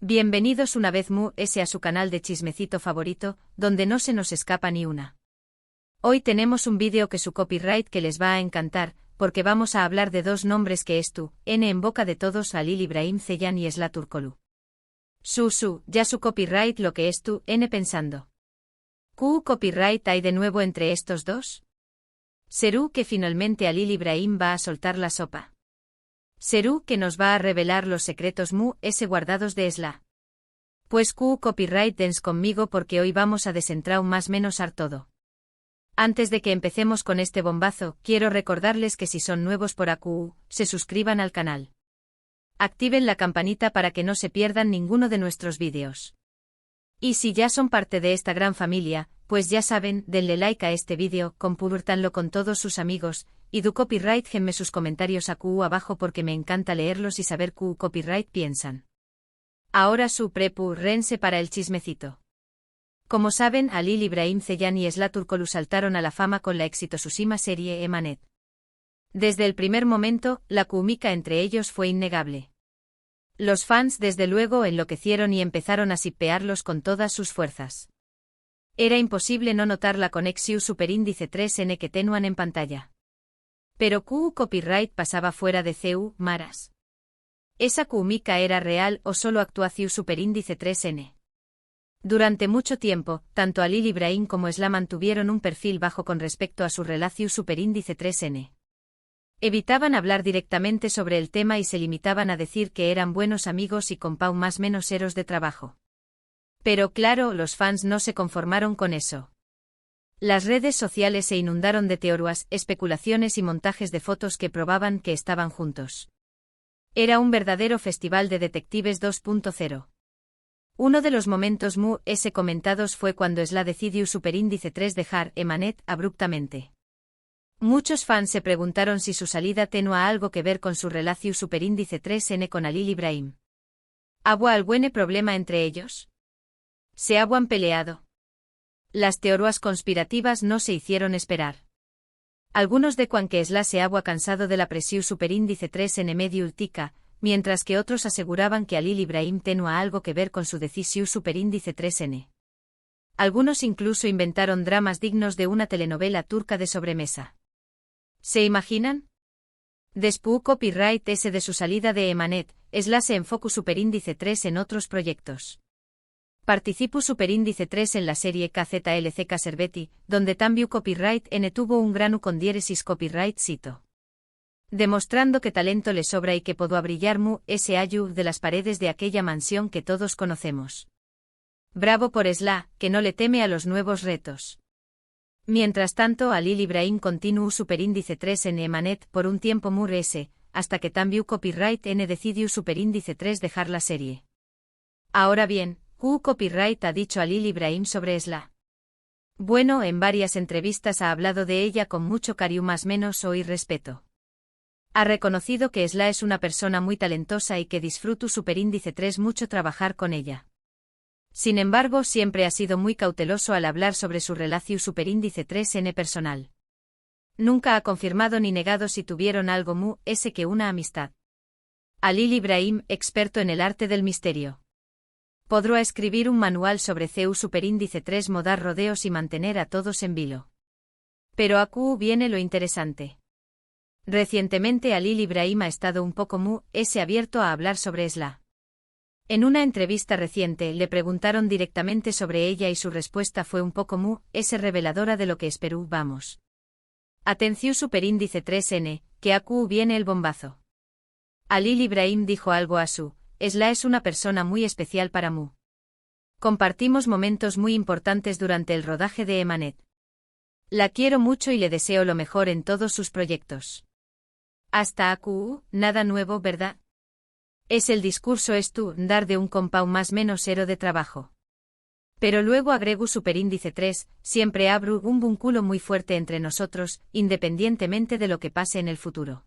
Bienvenidos una vez más a su canal de chismecito favorito, donde no se nos escapa ni una. Hoy tenemos un vídeo que su copyright que les va a encantar, porque vamos a hablar de dos nombres que es tu, N en boca de todos Halil İbrahim Ceylan y Esla Turkoglu. Ya su copyright lo que es tu, N pensando. ¿Qué copyright hay de nuevo entre estos dos? ¿Serú que finalmente Halil İbrahim va a soltar la sopa? ¿Serú que nos va a revelar los secretos guardados de Esla? Pues copyright dens conmigo porque hoy vamos a desentrar más menos todo. Antes de que empecemos con este bombazo, quiero recordarles que si son nuevos por aquí, se suscriban al canal. Activen la campanita para que no se pierdan ninguno de nuestros vídeos. Y si ya son parte de esta gran familia, pues ya saben, denle like a este vídeo, compártanlo con todos sus amigos, y du copyright genme sus comentarios aquí abajo porque me encanta leerlos y saber qué copyright piensan. Ahora su rense para el chismecito. Como saben, Halil İbrahim Ceylan y Esla Turkoglu saltaron a la fama con la exitosísima serie Emanet. Desde el primer momento, la química entre ellos fue innegable. Los fans desde luego enloquecieron y empezaron a shippearlos con todas sus fuerzas. Era imposible no notar la conexión superíndice 3N que tenían en pantalla. Pero copyright pasaba fuera de maras. ¿Esa química era real o solo actuación superíndice 3N? Durante mucho tiempo, tanto Halil İbrahim como Esla mantuvieron un perfil bajo con respecto a su relación superíndice 3N. Evitaban hablar directamente sobre el tema y se limitaban a decir que eran buenos amigos y con más menos eros de trabajo. Pero claro, los fans no se conformaron con eso. Las redes sociales se inundaron de teorías, especulaciones y montajes de fotos que probaban que estaban juntos. Era un verdadero festival de detectives 2.0. Uno de los momentos comentados fue cuando Esla decidió superíndice 3 dejar Emanet abruptamente. Muchos fans se preguntaron si su salida tenía algo que ver con su relación superíndice 3N con Halil İbrahim. ¿Había algún problema entre ellos? ¿Se habían peleado? Las teorías conspirativas no se hicieron esperar. Algunos de que Esla se había cansado de la presión superíndice 3N medio ultica, mientras que otros aseguraban que Halil İbrahim tenía algo que ver con su decisión superíndice 3N. Algunos incluso inventaron dramas dignos de una telenovela turca de sobremesa. ¿Se imaginan? Después copyright ese de su salida de Emanet, Esla se enfocó superíndice 3 en otros proyectos. Participó superíndice 3 en la serie KZLCK Serveti, donde también copyright N tuvo un grano con diéresis copyright cito. Demostrando que talento le sobra y que podó brillar ese ayu de las paredes de aquella mansión que todos conocemos. Bravo por Esla, que no le teme a los nuevos retos. Mientras tanto, Halil İbrahim continuó superíndice 3 en Emanet por un tiempo hasta que también copyright N decidió superíndice 3 dejar la serie. Ahora bien, ¿qué copyright ha dicho Halil İbrahim sobre Esla? Bueno, en varias entrevistas ha hablado de ella con mucho cariño más menos y respeto. Ha reconocido que Esla es una persona muy talentosa y que disfruta superíndice 3 mucho trabajar con ella. Sin embargo, siempre ha sido muy cauteloso al hablar sobre su relación superíndice 3N personal. Nunca ha confirmado ni negado si tuvieron algo que una amistad. Halil İbrahim, experto en el arte del misterio. Podrá escribir un manual sobre superíndice 3 modar rodeos y mantener a todos en vilo. Pero aquí viene lo interesante. Recientemente Halil İbrahim ha estado un poco abierto a hablar sobre Esla. En una entrevista reciente le preguntaron directamente sobre ella y su respuesta fue un poco reveladora de lo que esperó vamos. Atención superíndice 3N, que aquí viene el bombazo. Halil İbrahim dijo algo a su, Esla es una persona muy especial para mí. Compartimos momentos muy importantes durante el rodaje de Emanet. La quiero mucho y le deseo lo mejor en todos sus proyectos. Hasta aquí, nada nuevo, ¿verdad? Es el discurso dar de un compau más menos ero de trabajo. Pero luego agrego superíndice 3, siempre abro un vínculo muy fuerte entre nosotros, independientemente de lo que pase en el futuro.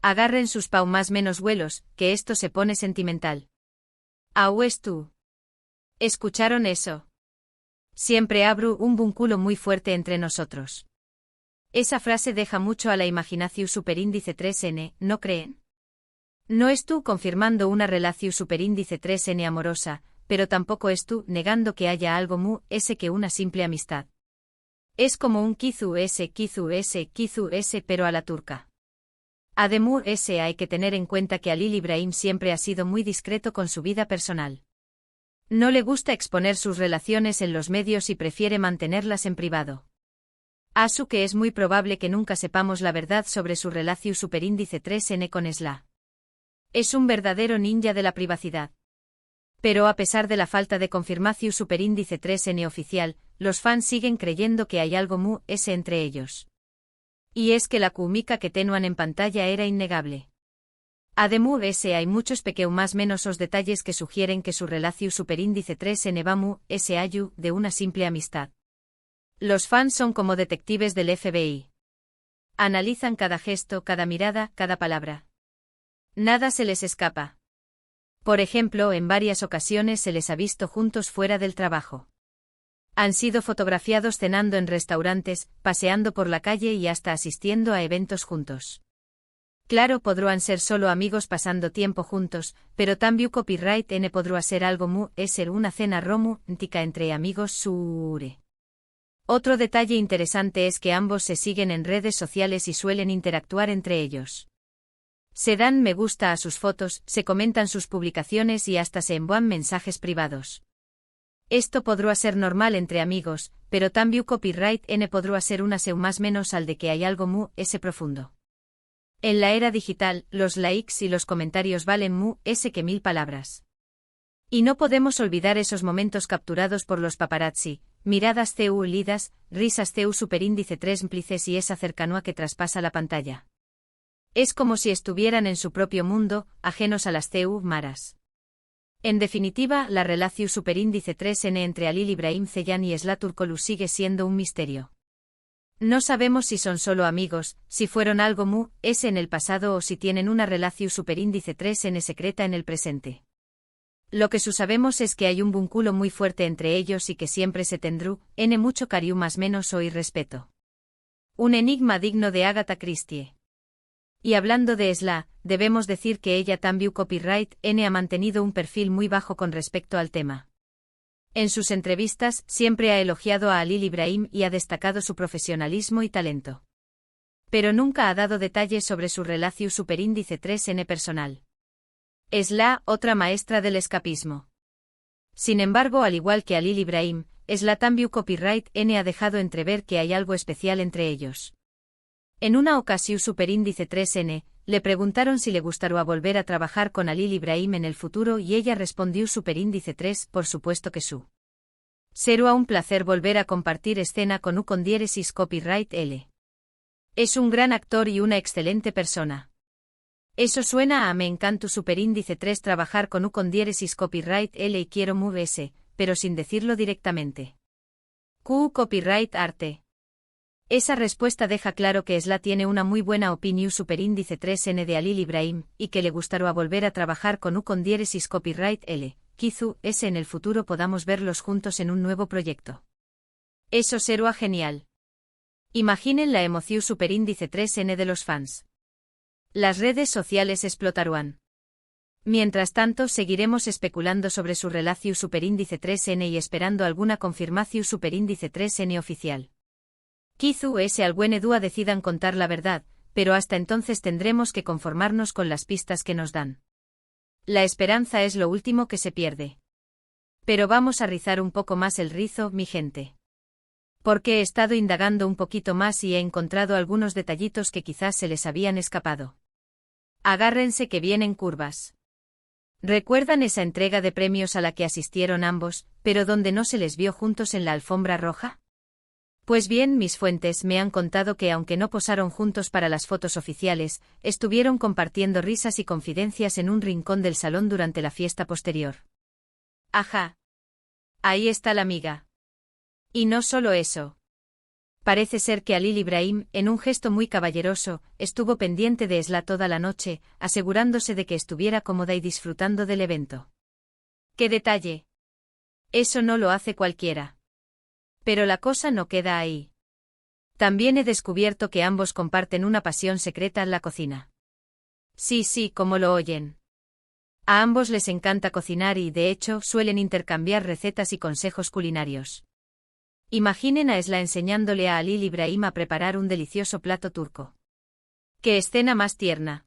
Agarren sus más menos vuelos, que esto se pone sentimental. Tú. ¿Escucharon eso? Siempre abro un vínculo muy fuerte entre nosotros. Esa frase deja mucho a la imaginación superíndice 3N, ¿no creen? No es tú confirmando una relación superíndice 3n amorosa, pero tampoco es tú negando que haya algo mu ese que una simple amistad. Es como un kizu ese, pero a la turca. Ademur ese hay que tener en cuenta que Halil Ibrahim siempre ha sido muy discreto con su vida personal. No le gusta exponer sus relaciones en los medios y prefiere mantenerlas en privado. Asu que es muy probable que nunca sepamos la verdad sobre su relación superíndice 3n con Esla. Es un verdadero ninja de la privacidad. Pero a pesar de la falta de confirmación superíndice 3n oficial, los fans siguen creyendo que hay algo mu ese entre ellos. Y es que la química que tenuan en pantalla era innegable. Ademur ese hay muchos más menos os detalles que sugieren que su relación superíndice 3n va mu ese ayu de una simple amistad. Los fans son como detectives del FBI. Analizan cada gesto, cada mirada, cada palabra. Nada se les escapa. Por ejemplo, en varias ocasiones se les ha visto juntos fuera del trabajo. Han sido fotografiados cenando en restaurantes, paseando por la calle y hasta asistiendo a eventos juntos. Claro, podrán ser solo amigos pasando tiempo juntos, pero también copyright n podrá ser algo mu ser una cena romántica entre amigos sure. Otro detalle interesante es que ambos se siguen en redes sociales y suelen interactuar entre ellos. Se dan me gusta a sus fotos, se comentan sus publicaciones y hasta se envían mensajes privados. Esto podrá ser normal entre amigos, pero también copyright n podrá ser una seu más menos al de que hay algo mu ese profundo. En la era digital, los likes y los comentarios valen mu ese que 1000 palabras. Y no podemos olvidar esos momentos capturados por los paparazzi, miradas cu lidas, risas cu superíndice 3 cómplices y esa cercanía que traspasa la pantalla. Es como si estuvieran en su propio mundo, ajenos a las cu maras. En definitiva, la relación superíndice 3n entre Halil Ibrahim Ceylan y Esla Turkoglu sigue siendo un misterio. No sabemos si son solo amigos, si fueron algo mu ese en el pasado o si tienen una relación superíndice 3n secreta en el presente. Lo que sabemos es que hay un vínculo muy fuerte entre ellos y que siempre se tendrú n mucho cariño más menos o y respeto. Un enigma digno de Agatha Christie. Y hablando de Esla, debemos decir que ella también copyright n ha mantenido un perfil muy bajo con respecto al tema. En sus entrevistas siempre ha elogiado a Halil Ibrahim y ha destacado su profesionalismo y talento. Pero nunca ha dado detalles sobre su relación superíndice 3n personal. Esla, otra maestra del escapismo. Sin embargo, al igual que Halil Ibrahim, Esla también copyright n ha dejado entrever que hay algo especial entre ellos. En una ocasión superíndice 3n, le preguntaron si le gustaría volver a trabajar con Halil Ibrahim en el futuro y ella respondió superíndice 3, por supuesto que su. Será un placer volver a compartir escena con u con diéresis copyright L. Es un gran actor y una excelente persona. Eso suena a me encanta superíndice 3 trabajar con u con diéresis copyright L y quiero mu s, pero sin decirlo directamente. Q copyright arte. Esa respuesta deja claro que Esla tiene una muy buena opinión superíndice 3n de Halil Ibrahim, y que le gustaría volver a trabajar con u con diéresis copyright L, quizú ese en el futuro podamos verlos juntos en un nuevo proyecto. Eso será genial. Imaginen la emoción superíndice 3n de los fans. Las redes sociales explotarán. Mientras tanto seguiremos especulando sobre su relación superíndice 3n y esperando alguna confirmación superíndice 3n oficial. Quizú ese al buen Edua decidan contar la verdad, pero hasta entonces tendremos que conformarnos con las pistas que nos dan. La esperanza es lo último que se pierde. Pero vamos a rizar un poco más el rizo, mi gente. Porque he estado indagando un poquito más y he encontrado algunos detallitos que quizás se les habían escapado. Agárrense que vienen curvas. ¿Recuerdan esa entrega de premios a la que asistieron ambos, pero donde no se les vio juntos en la alfombra roja? Pues bien, mis fuentes me han contado que aunque no posaron juntos para las fotos oficiales, estuvieron compartiendo risas y confidencias en un rincón del salón durante la fiesta posterior. Ajá. Ahí está la amiga. Y no solo eso. Parece ser que Halil Ibrahim, en un gesto muy caballeroso, estuvo pendiente de Esla toda la noche, asegurándose de que estuviera cómoda y disfrutando del evento. ¡Qué detalle! Eso no lo hace cualquiera. Pero la cosa no queda ahí. También he descubierto que ambos comparten una pasión secreta en la cocina. Sí, sí, como lo oyen. A ambos les encanta cocinar y, de hecho, suelen intercambiar recetas y consejos culinarios. Imaginen a Esla enseñándole a Halil Ibrahim a preparar un delicioso plato turco. ¡Qué escena más tierna!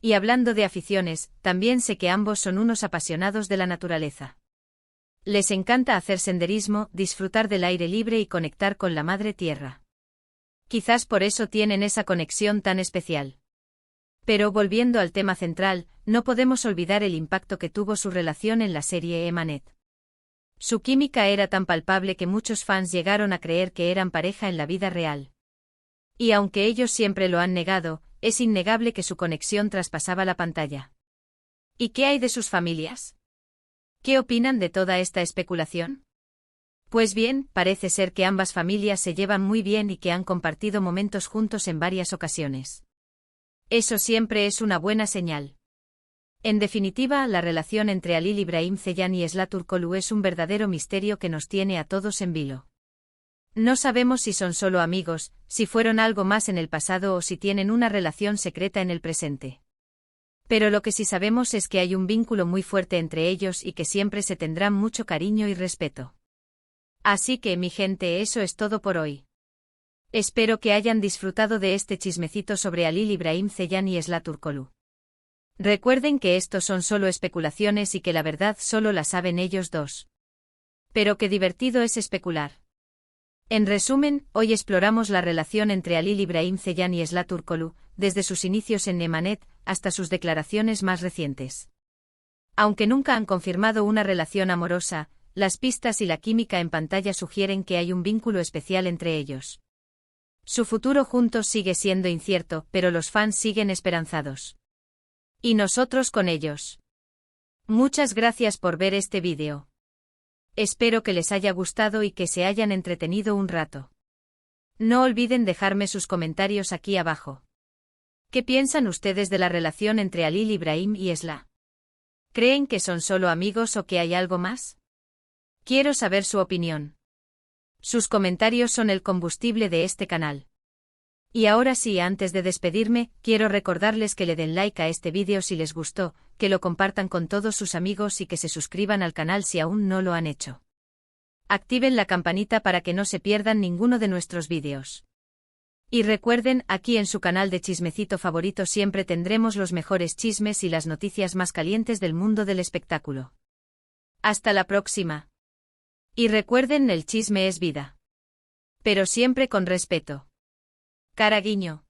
Y hablando de aficiones, también sé que ambos son unos apasionados de la naturaleza. Les encanta hacer senderismo, disfrutar del aire libre y conectar con la madre tierra. Quizás por eso tienen esa conexión tan especial. Pero volviendo al tema central, no podemos olvidar el impacto que tuvo su relación en la serie Emanet. Su química era tan palpable que muchos fans llegaron a creer que eran pareja en la vida real. Y aunque ellos siempre lo han negado, es innegable que su conexión traspasaba la pantalla. ¿Y qué hay de sus familias? ¿Qué opinan de toda esta especulación? Pues bien, parece ser que ambas familias se llevan muy bien y que han compartido momentos juntos en varias ocasiones. Eso siempre es una buena señal. En definitiva, la relación entre Halil Ibrahim Ceylan y Esla Turkoglu es un verdadero misterio que nos tiene a todos en vilo. No sabemos si son solo amigos, si fueron algo más en el pasado o si tienen una relación secreta en el presente. Pero lo que sí sabemos es que hay un vínculo muy fuerte entre ellos y que siempre se tendrán mucho cariño y respeto. Así que, mi gente, eso es todo por hoy. Espero que hayan disfrutado de este chismecito sobre Halil Ibrahim Ceylan y Esla Turkoglu. Recuerden que estos son solo especulaciones y que la verdad solo la saben ellos dos. Pero qué divertido es especular. En resumen, hoy exploramos la relación entre Halil Ibrahim Ceylan y Esla Turkoglu, desde sus inicios en Emanet hasta sus declaraciones más recientes. Aunque nunca han confirmado una relación amorosa, las pistas y la química en pantalla sugieren que hay un vínculo especial entre ellos. Su futuro juntos sigue siendo incierto, pero los fans siguen esperanzados. Y nosotros con ellos. Muchas gracias por ver este vídeo. Espero que les haya gustado y que se hayan entretenido un rato. No olviden dejarme sus comentarios aquí abajo. ¿Qué piensan ustedes de la relación entre Halil Ibrahim y Esla? ¿Creen que son solo amigos o que hay algo más? Quiero saber su opinión. Sus comentarios son el combustible de este canal. Y ahora sí, antes de despedirme, quiero recordarles que le den like a este vídeo si les gustó, que lo compartan con todos sus amigos y que se suscriban al canal si aún no lo han hecho. Activen la campanita para que no se pierdan ninguno de nuestros vídeos. Y recuerden, aquí en su canal de chismecito favorito siempre tendremos los mejores chismes y las noticias más calientes del mundo del espectáculo. Hasta la próxima. Y recuerden, el chisme es vida. Pero siempre con respeto. Cara guiño.